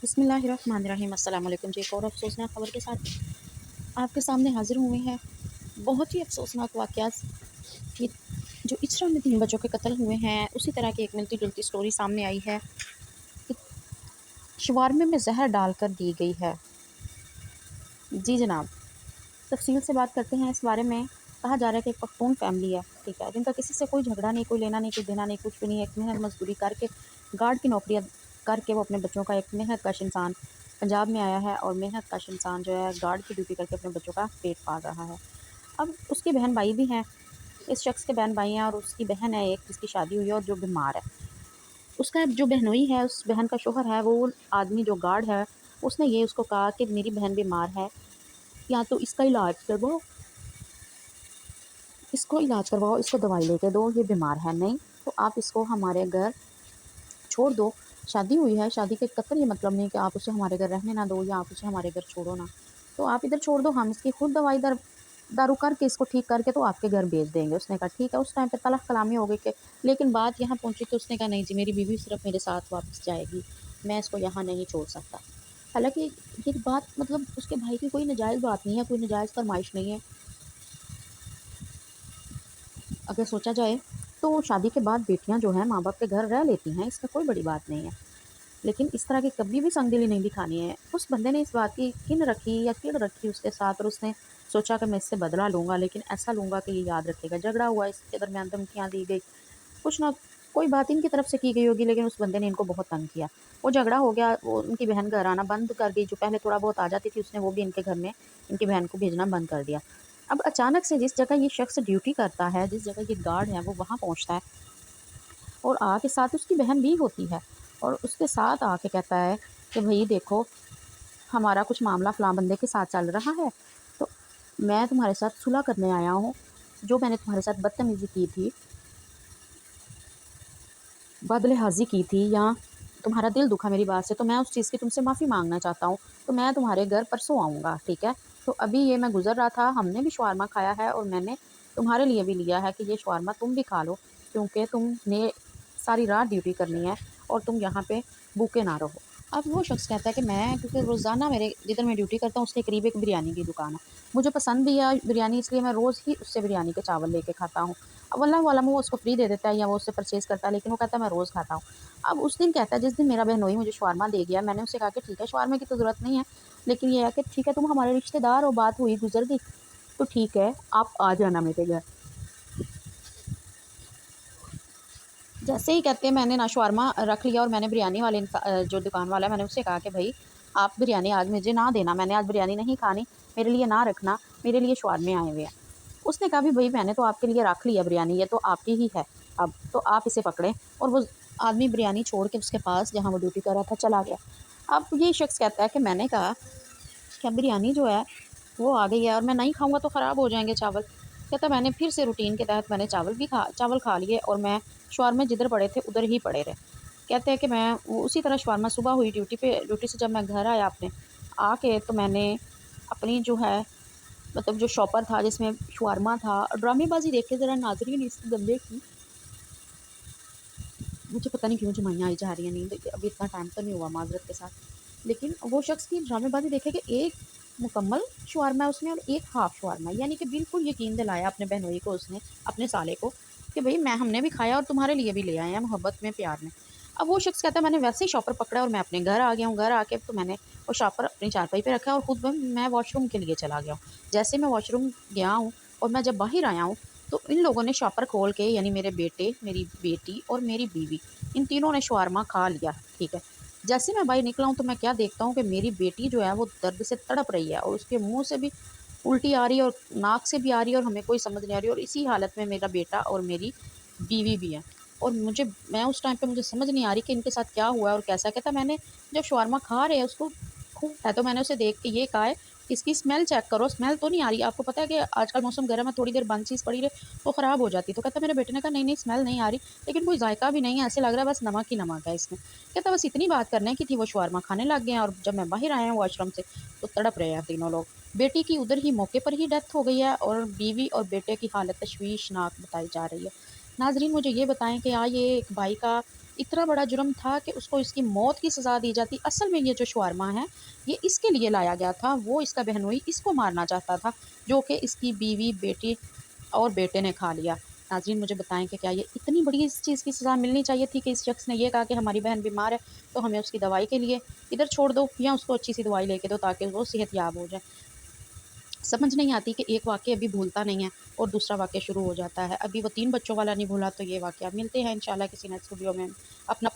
बिस्मिल्लाहिर्रहमानिर्रहीम। अस्सलाम वालेकुम जी। एक और अफसोसनाक खबर के साथ आपके सामने हाजिर हुए हैं। बहुत ही अफसोसनाक वाक़यात कि जो इचरा में 3 बच्चों के कत्ल हुए हैं, उसी तरह की एक मिलती-जुलती स्टोरी सामने आई है कि शवारमे में ज़हर डालकर दी गई है। जी जनाब, तफ़सील से बात करते हैं इस बारे में। कहा जा रहा है कि एक पख्तून फैमिली है, ठीक है, जिनका किसी से कोई झगड़ा नहीं, कोई लेना नहीं, कोई देना नहीं, कुछ भी नहीं। एक मेहनत मज़दूरी करके, गार्ड की नौकरियाँ करके वो अपने बच्चों का, एक मेहनत कश इंसान पंजाब में आया है और मेहनत कश इंसान जो है गार्ड की ड्यूटी करके अपने बच्चों का पेट पाल रहा है। अब उसकी बहन भाई भी हैं, इस शख्स के बहन भाई हैं और उसकी बहन है एक जिसकी शादी हुई है और जो बीमार है। उसका जो बहनोई है, उस बहन का शोहर है, वो आदमी जो गार्ड है, उसने ये उसको कहा कि मेरी बहन बीमार है, या तो इसका इलाज करवाओ, इसको दवाई लेके दो, ये बीमार है, नहीं तो आप इसको हमारे घर छोड़ दो। शादी हुई है, शादी के कत्ल ये मतलब नहीं कि आप उसे हमारे घर रहने ना दो या आप उसे हमारे घर छोड़ो ना। तो आप इधर छोड़ दो, हम इसकी खुद दवाई दारू करके इसको ठीक करके तो आपके घर भेज देंगे। उसने कहा ठीक है। उस टाइम पे तलख कलामी हो गई कि, लेकिन बात यहाँ पहुँची तो उसने कहा नहीं जी, मेरी बीवी सिर्फ मेरे साथ वापस जाएगी, मैं इसको यहाँ नहीं छोड़ सकता। हालाँकि ये बात मतलब उसके भाई की कोई नाजायज़ बात नहीं है, कोई नाजायज़ फरमाइश नहीं है। अगर सोचा जाए तो शादी के बाद बेटियां जो हैं माँ बाप के घर रह लेती हैं, इसमें कोई बड़ी बात नहीं है। लेकिन इस तरह की कभी भी संगदिली नहीं दिखानी है। उस बंदे ने इस बात की किन रखी या चिढ़ रखी उसके साथ और उसने सोचा कि मैं इससे बदला लूँगा, लेकिन ऐसा लूँगा कि ये याद रखेगा। झगड़ा हुआ, इसके दरमियान धमकियाँ दी गई, कुछ ना कोई बात इनकी तरफ से की गई होगी, लेकिन उस बंदे ने इनको बहुत तंग किया। वो झगड़ा हो गया, वो उनकी बहन घर आना बंद कर दी। जो पहले थोड़ा बहुत आ जाती थी, उसने वो भी इनके घर में इनकी बहन को भेजना बंद कर दिया। अब अचानक से जिस जगह ये शख्स ड्यूटी करता है, जिस जगह ये गार्ड है, वो वहाँ पहुँचता है और आके साथ उसकी बहन भी होती है और उसके साथ आके कहता है कि भई देखो, हमारा कुछ मामला फ़लाँ बंदे के साथ चल रहा है, तो मैं तुम्हारे साथ सुलह करने आया हूँ। जो मैंने तुम्हारे साथ बदतमीज़ी की थी, बदलिहाज़ी की थी या तुम्हारा दिल दुखा मेरी बात से, तो मैं उस चीज़ की तुमसे माफ़ी माँगना चाहता हूँ। तो मैं तुम्हारे घर परसों आऊँगा, ठीक है? तो अभी ये मैं गुज़र रहा था, हमने भी शवारमा खाया है और मैंने तुम्हारे लिए भी लिया है कि ये शवारमा तुम भी खा लो, क्योंकि तुमने सारी रात ड्यूटी करनी है और तुम यहाँ पे भूखे ना रहो। अब वो शख्स कहता है कि मैं, क्योंकि रोज़ाना मेरे जिधर मैं ड्यूटी करता हूँ उसके करीब एक बिरयानी की दुकान है। मुझे पसंद भी है बिरयानी, इसलिए मैं रोज़ ही उससे बिरयानी के चावल लेके खाता हूँ। अब अल्लाह वालम वो उसको फ्री दे देता है या वो उससे परचेज़ करता है, लेकिन वो कहता है मैं रोज़ खाता हूँ। अब उस दिन कहता है, जिस दिन मेरा बहनोई मुझे शवारमा दे गया, मैंने उससे कहा कि ठीक है, शवारमे की तो ज़रूरत नहीं है, लेकिन ये है कि ठीक है तुम हमारे रिश्तेदार हो, बात हुई गुज़र गई, तो ठीक है आप आ जाना मेरे घर। जैसे ही कहते हैं, मैंने ना शवारमा रख लिया और मैंने बिरयानी वाले जो दुकान वाला है, मैंने उससे कहा कि भाई आप बिरयानी आज मुझे ना देना, मैंने आज बिरयानी नहीं खानी, मेरे लिए ना रखना, मेरे लिए शवारमे आए हुए हैं। उसने कहा भी भई मैंने तो आपके लिए रख लिया बिरयानी, ये तो आपकी ही है, अब तो आप इसे पकड़ें। और वो आदमी बिरयानी छोड़ के उसके पास जहाँ वो ड्यूटी कर रहा था चला गया। अब ये शख्स कहता है कि मैंने कहा क्या बिरयानी जो है वो आ गई है और मैं नहीं खाऊँगा तो ख़राब हो जाएँगे चावल। कहता मैंने फिर से रूटीन के तहत मैंने चावल खा लिए और मैं शवारमे जिधर पड़े थे उधर ही पड़े रहे। कहते हैं कि मैं वो उसी तरह शवारमा सुबह हुई ड्यूटी से जब मैं घर आया अपने, आके तो मैंने अपनी जो है मतलब जो शॉपर था जिसमें शवारमा था, ड्रामेबाज़ी देखे ज़रा नाज़रीन इस बंदे की। मुझे पता नहीं क्यों झुमाइयाँ आई जा रही हैं, नींद अभी इतना टाइम तो नहीं हुआ माज़रत के साथ। लेकिन वो शख़्स की ड्रामेबाज़ी देखे कि एक मुकम्मल शवारमा है उसमें और एक हाफ़ शवारमा है, यानी कि बिल्कुल यकीन दिलाया अपने बहनोई को उसने, अपने साले को, कि भई हमने भी खाया और तुम्हारे लिए भी ले आए हैं मोहब्बत में, प्यार में। अब वो शख़्स कहता है मैंने वैसे ही शॉपर पकड़ा और मैं अपने घर आ गया हूँ। घर आके तो मैंने वो शॉपर अपनी चारपाई पे रखा और खुद मैं वॉशरूम के लिए चला गया हूँ। जैसे मैं वॉशरूम गया हूँ और मैं जब बाहर आया हूँ, तो इन लोगों ने शॉपर खोल के, यानी मेरे बेटे, मेरी बेटी और मेरी बीवी, इन तीनों ने शवारमा खा लिया, ठीक है। जैसे मैं बाहर निकला हूँ तो मैं क्या देखता हूँ कि मेरी बेटी जो है वो दर्द से तड़प रही है और उसके मुँह से भी उल्टी आ रही है और नाक से भी आ रही है और हमें कोई समझ नहीं आ रही, और इसी हालत में मेरा बेटा और मेरी बीवी भी है। और मैं उस टाइम पे मुझे समझ नहीं आ रही कि इनके साथ क्या हुआ है और कैसा। कहता मैंने जब शवारमा खा रहे हैं उसको खूब है, तो मैंने उसे देख के ये कहा है, इसकी स्मेल चेक करो, स्मेल तो नहीं आ रही। आपको पता है कि आजकल मौसम गर्म है, थोड़ी देर बंद चीज़ पड़ी रहे तो ख़राब हो जाती है। तो कहता मेरे बेटे ने कहा नहीं नहीं, स्मेल नहीं आ रही, लेकिन कोई जायका भी नहीं है, ऐसे लग रहा है बस नमक ही नमक है इसमें। कहता बस इतनी बात करने की थी, वो शवारमा खाने लग गए हैं और जब मैं बाहर आया हूँ वॉशरूम से तो तड़प रहे हैं तीनों लोग। बेटी की उधर ही मौके पर ही डेथ हो गई है और बीवी और बेटे की हालत तशवीशनाक बताई जा रही है। नाज़रीन मुझे ये बताएं कि ये एक भाई का इतना बड़ा जुर्म था कि उसको इसकी मौत की सज़ा दी जाती। असल में ये जो शवारमा है, ये इसके लिए लाया गया था, वो इसका बहनोई इसको मारना चाहता था, जो कि इसकी बीवी, बेटी और बेटे ने खा लिया। नाज़रीन मुझे बताएँ कि क्या ये इतनी बड़ी इस चीज़ की सज़ा मिलनी चाहिए थी कि इस शख्स ने ये कहा कि हमारी बहन बीमार है, तो हमें उसकी दवाई के लिए इधर छोड़ दो या उसको अच्छी-सी दवाई लेके दो ताकि वो सेहतयाब हो जाए। समझ नहीं आती कि एक वाक़या अभी भूलता नहीं है और दूसरा वाक़या शुरू हो जाता है। अभी वो 3 बच्चों वाला नहीं भूला तो ये वाक़या। मिलते हैं इंशाल्लाह किसी नेक्स्ट वीडियो में। अपना